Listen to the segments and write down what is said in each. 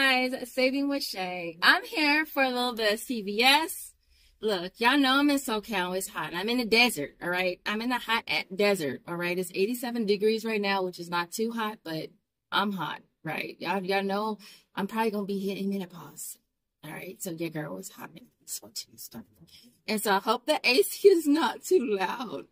guys, Saving with Shay. I'm here for a little bit of CVS. Look, y'all know I'm in SoCal. It's hot. I'm in the desert, all right? I'm in the hot desert, all right? It's 87 degrees right now, which is not too hot, but I'm hot, right? Y'all know I'm probably going to be hitting menopause, all right? So your girl is hot and sweaty and stuff. And so I hope the AC is not too loud.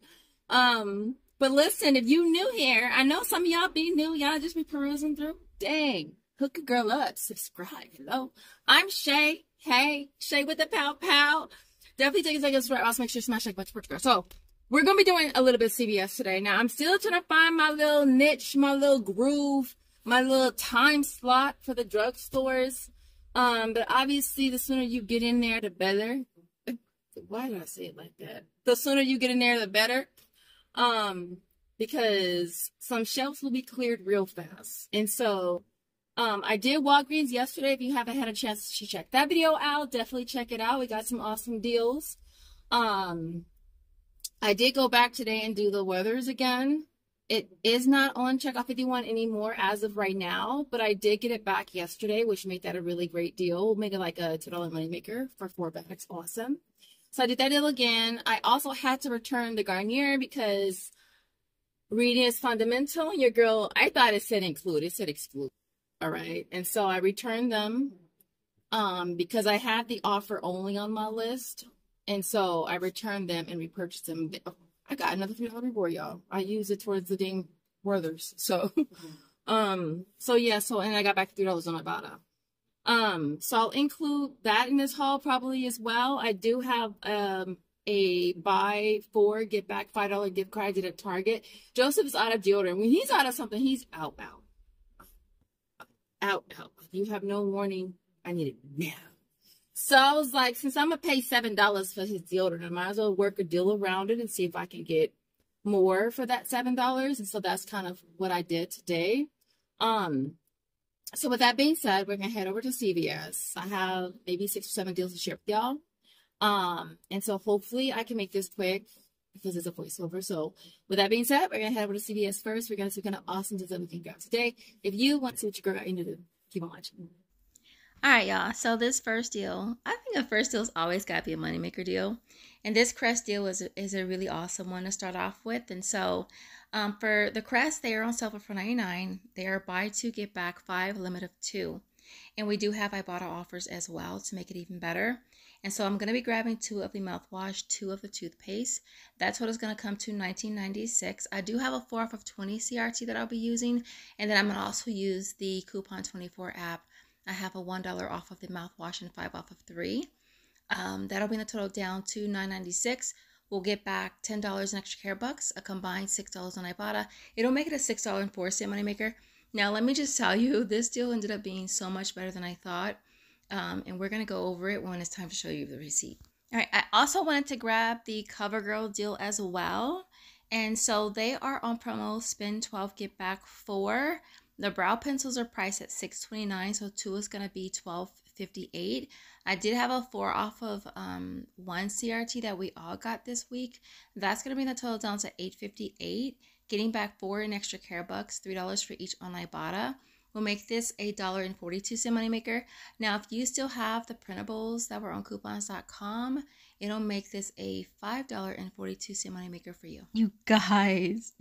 But listen, if you new here, I know some of y'all be new. Y'all just be perusing through. Dang. Hook a girl up. Subscribe. Hello. I'm Shay. Hey. Shay with the pow pow. Definitely take a second to subscribe. Also make sure you smash like button. Girl. So we're going to be doing a little bit of CVS today. Now I'm still trying to find my little niche, my little groove, my little time slot for the drugstores. But obviously the sooner you get in there, the better. Why did I say it like that? The sooner you get in there, the better. Because some shelves will be cleared real fast. And so, I did Walgreens yesterday. If you haven't had a chance to check that video out, definitely check it out. We got some awesome deals. I did go back today and do the Weathers again. It is not on Checkout 51 anymore as of right now, but I did get it back yesterday, which made that a really great deal. We'll make it like a $2 moneymaker for 4 bags. Awesome. So I did that deal again. I also had to return the Garnier because reading is fundamental. Your girl, I thought it said include. It said exclude. All right. And so I returned them because I had the offer only on my list. And so I returned them and repurchased them. I got another $3 reward, y'all. I used it towards the dang Werther's. So, and I got back $3 on Ibotta. So I'll include that in this haul probably as well. I do have a buy 4 get back $5 gift card I did at Target. Joseph is out of deodorant. When he's out of something, he's out. If you have no warning, I need it now. So I was like, since I'm gonna pay $7 for his deodorant, I might as well work a deal around it and see if I can get more for that $7. And so that's kind of what I did today. So with that being said, we're going to head over to CVS. I have maybe 6 or 7 deals to share with y'all. And so hopefully I can make this quick because it's a voiceover. So with that being said, we're going to head over to CVS first. We're going to see what kind of awesome deals that we can grab today. If you want to see what your girl got into, do, keep on watching. All right, y'all. So this first deal, I think a first deal's always got to be a moneymaker deal. And this Crest deal is a really awesome one to start off with. And so for the Crest, they are on sale for $4.99. They are buy 2, get back 5, limit of 2. And we do have Ibotta offers as well to make it even better. And so I'm going to be grabbing 2 of the mouthwash, 2 of the toothpaste. That total is going to come to $19.96. I do have a 4 off of 20 CRT that I'll be using. And then I'm going to also use the Coupon 24 app. I have a $1 off of the mouthwash and 5 off of 3. That'll bring the total down to $9.96. We'll get back $10 in extra care bucks, a combined $6 on Ibotta. It'll make it a $6.04 moneymaker. Now, let me just tell you, this deal ended up being so much better than I thought. And we're going to go over it when it's time to show you the receipt. All right, I also wanted to grab the CoverGirl deal as well. And so they are on promo, spend 12, get back 4. The brow pencils are priced at $6.29, so 2 is going to be $12.58. I did have a 4 off of 1 CRT that we all got this week. That's going to bring the total down to $8.58. Getting back 4 in extra care bucks, $3 for each on Ibotta. We'll make this a $1.42 moneymaker. Now, if you still have the printables that were on coupons.com, it'll make this a $5.42 moneymaker for you. You guys,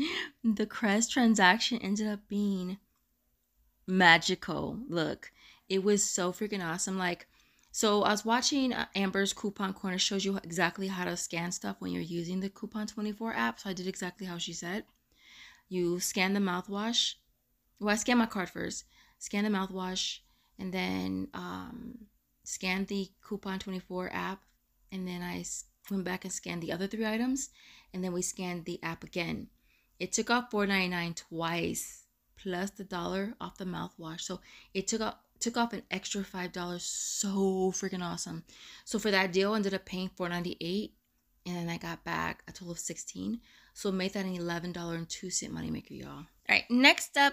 the Crest transaction ended up being magical. Look, it was so freaking awesome. Like, so I was watching Amber's Coupon Corner, shows you exactly how to scan stuff when you're using the Coupon 24 app. So I did exactly how she said. You scan the mouthwash. Well, I scanned my card first, scan the mouthwash, and then scanned the Coupon 24 app, and then I went back and scanned the other 3 items, and then we scanned the app again. It took off $4.99 twice, plus the $1 off the mouthwash. So it took off an extra $5. So freaking awesome. So for that deal, I ended up paying $4.98, and then I got back a total of $16. So it made that an $11.02 moneymaker, y'all. All right, next up,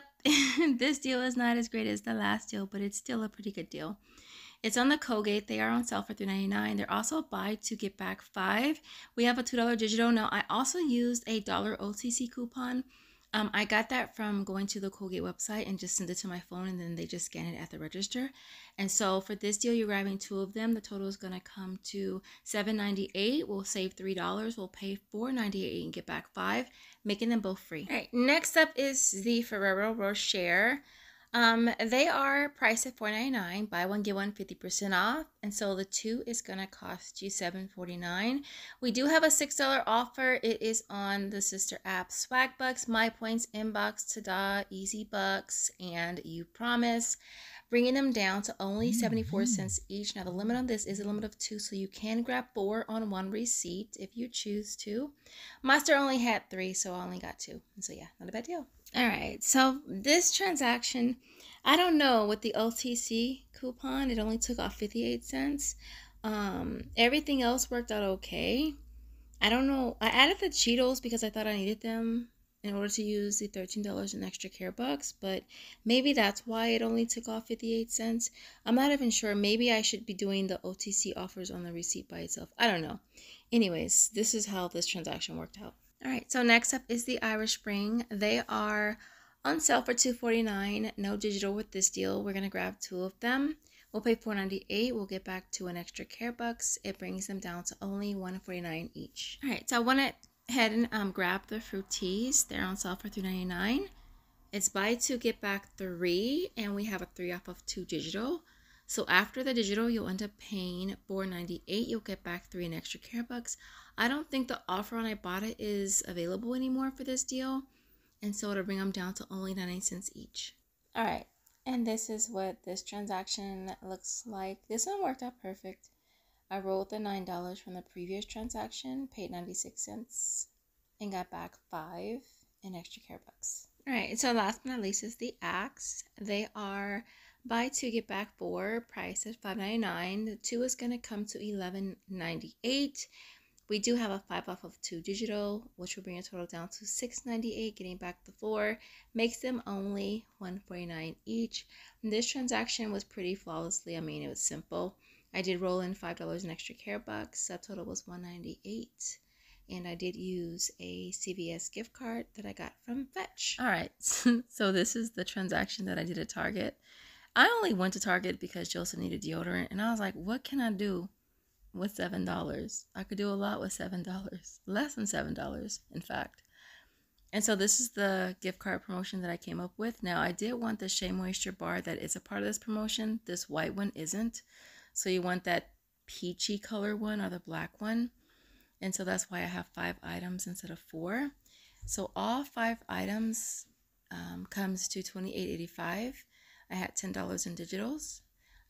this deal is not as great as the last deal, but it's still a pretty good deal. It's on the Colgate. They are on sale for $3.99. They're also buy 2, get back 5. We have a $2 digital. Now, I also used a $1 OTC coupon. I got that from going to the Colgate website and just sent it to my phone, and then they just scan it at the register. And so for this deal, you're grabbing 2 of them. The total is going to come to $7.98. We'll save $3. We'll pay $4.98 and get back 5, making them both free. All right, next up is the Ferrero Rocher. They are priced at $4.99. Buy one, get one 50% off. And so the 2 is going to cost you $7.49. We do have a $6 offer. It is on the sister app Swagbucks, MyPoints, Inbox, Tada, EasyBucks, and Upromise, bringing them down to only 74 cents each. Now the limit on this is a limit of 2, so you can grab 4 on one receipt if you choose to. My store only had 3, so I only got 2. And so yeah, not a bad deal. All right, so this transaction, I don't know, with the OTC coupon, it only took off 58 cents. Everything else worked out okay. I don't know, I added the Cheetos because I thought I needed them in order to use the $13 in extra care bucks, but maybe that's why it only took off 58 cents. I'm not even sure. Maybe I should be doing the OTC offers on the receipt by itself. I don't know. Anyways, this is how this transaction worked out. All right, so next up is the Irish Spring. They are on sale for $2.49. No digital with this deal. We're going to grab 2 of them. We'll pay $4.98. We'll get back 2 in extra care bucks. It brings them down to only $1.49 each. All right, so I went ahead and grab the Fruities. They're on sale for $3.99. It's buy 2, get back 3, and we have a 3 off of 2 digital. So after the digital, you'll end up paying $4.98. You'll get back 3 in extra care bucks. I don't think the offer on Ibotta is available anymore for this deal, and so it'll bring them down to only 99 cents each. All right, and this is what this transaction looks like. This one worked out perfect. I rolled the $9 from the previous transaction, paid 96 cents, and got back 5 in extra care bucks. All right, so last but not least is the Axe. They are buy 2, get back 4, price at $5.99. The 2 is going to come to $11.98. We do have a 5 off of 2 digital, which will bring a total down to $6.98. Getting back the 4 makes them only $1.49 each. And this transaction was pretty flawlessly. I mean, it was simple. I did roll in $5 in extra care bucks. That total was $1.98. And I did use a CVS gift card that I got from Fetch. All right, so this is the transaction that I did at Target. I only went to Target because Joseph needed deodorant, and I was like, what can I do with $7? I could do a lot with $7, less than $7, in fact. And so this is the gift card promotion that I came up with. Now, I did want the Shea Moisture bar that is a part of this promotion. This white one isn't. So you want that peachy color one or the black one. And so that's why I have 5 items instead of 4. So all 5 items comes to $28.85. I had $10 in digitals.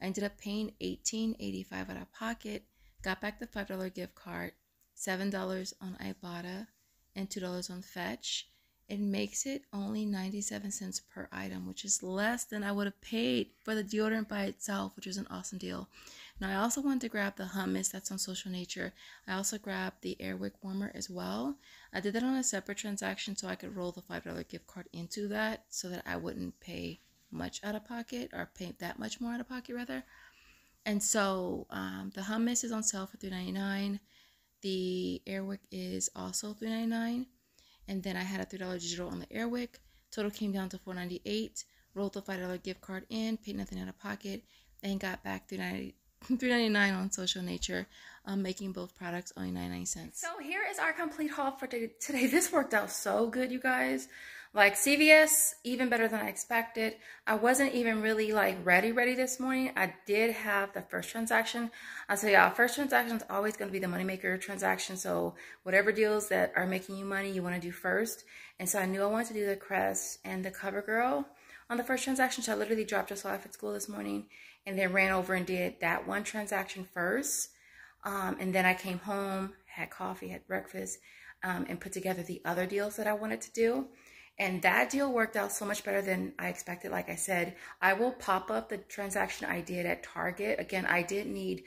I ended up paying $18.85 out of pocket. Got back the $5 gift card, $7 on Ibotta, and $2 on Fetch. It makes it only 97 cents per item, which is less than I would have paid for the deodorant by itself, which is an awesome deal. Now, I also wanted to grab the hummus that's on Social Nature. I also grabbed the Airwick warmer as well. I did that on a separate transaction so I could roll the $5 gift card into that so that I wouldn't pay much out of pocket, or pay that much more out of pocket rather. And so the hummus is on sale for $3.99. The Airwick is also $3.99. And then I had a $3 digital on the Airwick. Total came down to $4.98. Rolled the $5 gift card in, paid nothing out of pocket, and got back $3.99 on Social Nature, making both products only 99 cents. So here is our complete haul for today. This worked out so good, you guys. Like CVS, even better than I expected. I wasn't even really like ready this morning. I did have the first transaction. I'll tell y'all, first transaction is always going to be the moneymaker transaction. So whatever deals that are making you money, you want to do first. And so I knew I wanted to do the Crest and the CoverGirl on the first transaction. So I literally dropped us off at school this morning and then ran over and did that one transaction first. And then I came home, had coffee, had breakfast, and put together the other deals that I wanted to do. And that deal worked out so much better than I expected. Like I said, I will pop up the transaction I did at Target. Again, I did need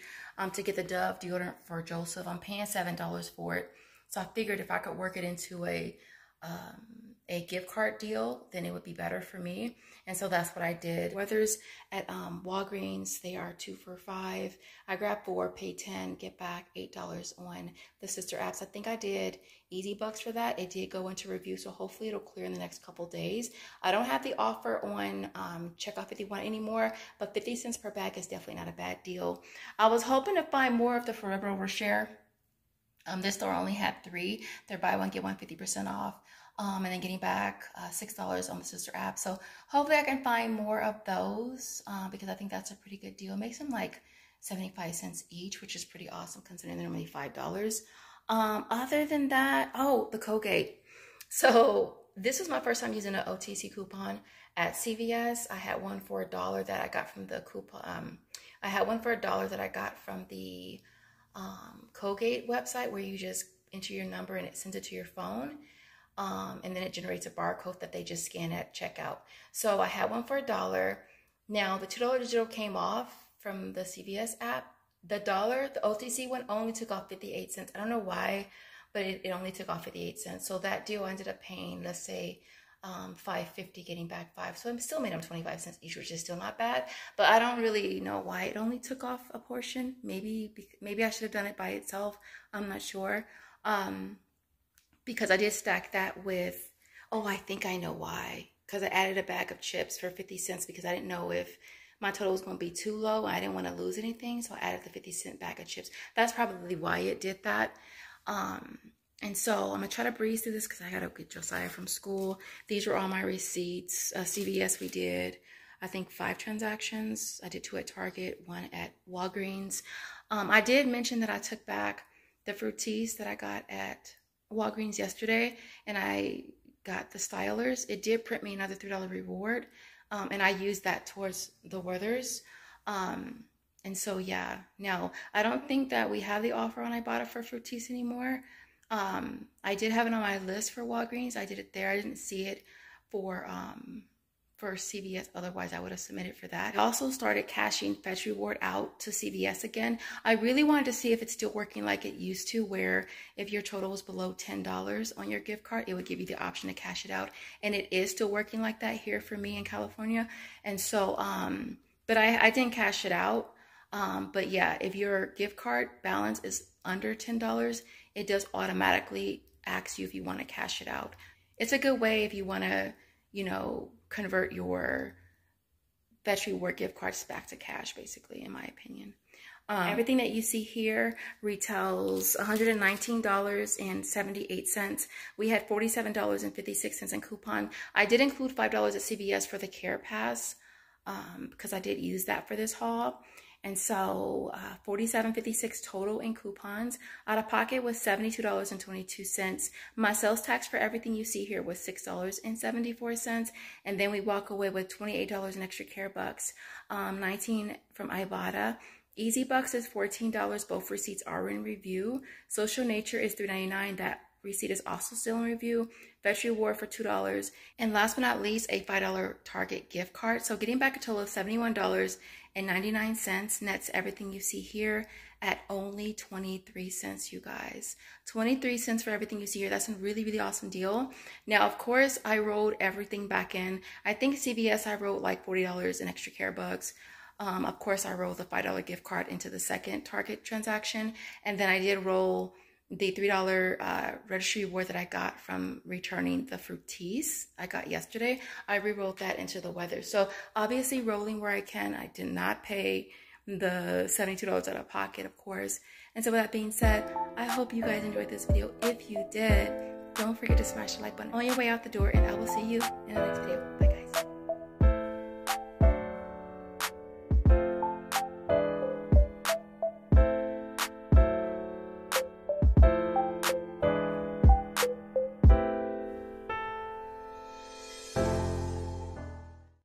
to get the Dove deodorant for Joseph. I'm paying $7 for it. So I figured if I could work it into a a gift card deal, then it would be better for me. And so that's what I did. Whether's at Walgreens, they are 2 for $5. I grabbed 4, pay 10, get back $8 on the sister apps. I think I did Bucks for that. It did go into review, so hopefully it'll clear in the next couple days. I don't have the offer on Checkout 51 anymore, but 50 cents per bag is definitely not a bad deal. I was hoping to find more of the Ferrero Rocher. This store only had 3. They're buy one, get one 50% off. And then getting back $6 on the sister app. So hopefully I can find more of those because I think that's a pretty good deal. It makes them like 75 cents each, which is pretty awesome considering they're only $5. Other than that, oh, the Colgate. So this was my first time using an OTC coupon at CVS. I had one for $1 that I got from the coupon. I had one for $1 that I got from the Colgate website where you just enter your number and it sends it to your phone. And then it generates a barcode that they just scan at checkout. So I had one for $1. Now the $2 digital came off from the CVS app. The OTC one only took off 58 cents. I don't know why, but it only took off 58 cents. So that deal ended up paying, let's say, $5.50, getting back $5. So I'm still made them 25 cents each, which is still not bad. But I don't really know why it only took off a portion. Maybe I should have done it by itself. I'm not sure. Because I did stack that with, oh, I think I know why. Because I added a bag of chips for 50 cents because I didn't know if my total was going to be too low. I didn't want to lose anything, so I added the 50-cent bag of chips. That's probably why it did that. And so I'm going to try to breeze through this because I got to get Josiah from school. These were all my receipts. CVS, we did, I think, 5 transactions. I did 2 at Target, 1 at Walgreens. I did mention that I took back the fruities that I got at Walgreens yesterday, and I got the stylers. It did print me another $3 reward, and I used that towards the Werthers. And so yeah, now I don't think that we have the offer on Ibotta for fruities anymore. I did have it on my list for Walgreens. I did it there. I didn't see it for CVS. Otherwise, I would have submitted for that. I also started cashing Fetch Reward out to CVS again. I really wanted to see if it's still working like it used to, where if your total was below $10 on your gift card, it would give you the option to cash it out. And it is still working like that here for me in California. And so, but I didn't cash it out. But yeah, if your gift card balance is under $10, it does automatically ask you if you want to cash it out. It's a good way if you want to, you know, convert your Fetch Reward gift cards back to cash, basically, in my opinion. Everything that you see here retails $119.78. We had $47.56 in coupon. I did include $5 at CVS for the Care Pass because I did use that for this haul. And so $47.56 total in coupons. Out of pocket was $72.22. My sales tax for everything you see here was $6.74. And then we walk away with $28 in extra care bucks, 19 from Ibotta. Bucks is $14. Both receipts are in review. Social Nature is $3.99. That receipt is also still in review. Fetch Reward for $2. And last but not least, a $5 Target gift card. So getting back a total of $71.99 nets everything you see here at only 23 cents, you guys. 23 cents for everything you see here. That's a really, really awesome deal. Now, of course, I rolled everything back in. I think CVS, I rolled like $40 in extra care bucks. Of course, I rolled the $5 gift card into the second Target transaction. And then I did roll the $3 registry reward that I got from returning the fruities I got yesterday. I re-rolled that into the weather. So obviously rolling where I can. I did not pay the $72 out of pocket, of course. And so with that being said, I hope you guys enjoyed this video. If you did, don't forget to smash the like button on your way out the door, and I will see you in the next video. Bye, guys.